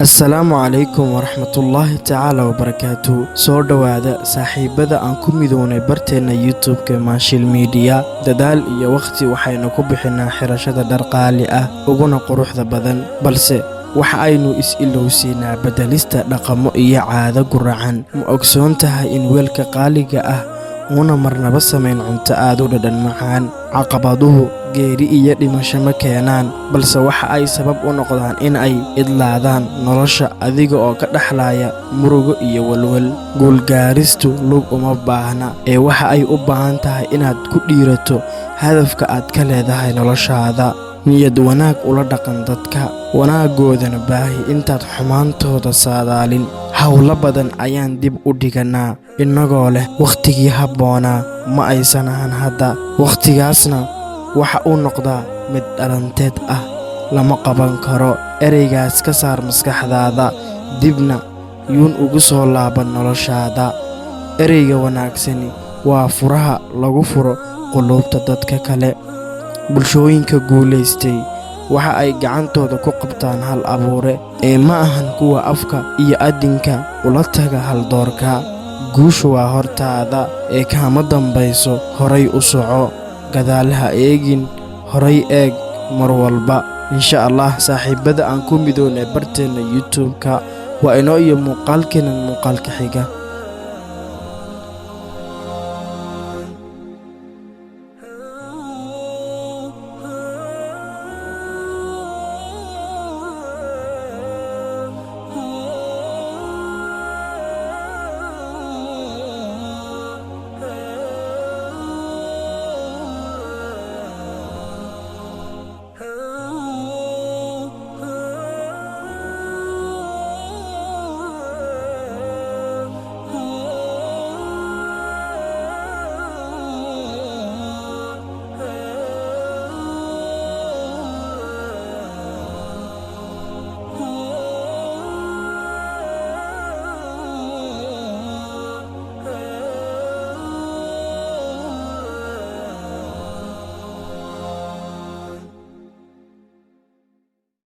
Assalaamu calaykum waraxmatullaahi tacaala wabarakaatuh. Soo dhowaada saaxiibada aan ku midownay barteena YouTube-ka Maashil Media. Dadaal iyo waqti waxaynu ku bixinaa xirashada dhar qaali ah uguna quruxda badan, balse waxa aynu is-ilowsiinaa beddelista dhaqamo iyo caado guracan. Ma ogsoon tahay in weelka qaaliga ah una marnaba samayn cunto aad u dhadhan macaan? Caqabaduhu geeri iyo dhimasho ma keenaan, balse waxa ay sabab u noqdaan in ay idlaadaan nolosha adiga oo ka dhaxlaya murugo iyo walwal. Guulgaaristu lug uma baahna, ee waxa ay u baahan tahay inaad ku dhiirato hadafka aad ka leedahay noloshaada. Niyad wanaag ula dhaqan dadka, wanaagoodana baahi intaad xumaantooda saadaalin. Hawlo badan ayaan dib u dhiganaa innagoo leh wakhtigii habboonaa ma aysan ahan hadda. Wakhtigaasna waxa uu noqdaa mid dhalanteed ah, lama qaban karo. Ereygaas ka saar maskaxdaada, dibna yuun ugu soo laaban noloshaada. Ereyga wanaagsani waa furaha lagu furo qulubta dadka kale. Bulshooyinka guulaystay waxa ay gacantooda ku qabtaan hal abuure, ee ma ahan kuwa afka iyo adinka ula taga hal doorka. Guushu waa hortaada, ee kaama dambayso. Horay u soco, gadaal ha eegin, horay eeg mar walba. Insha Allah saaxiibada aan ku midownay barteena YouTube-ka waa inoo iyo muuqaalkeenan muuqaalka xiga.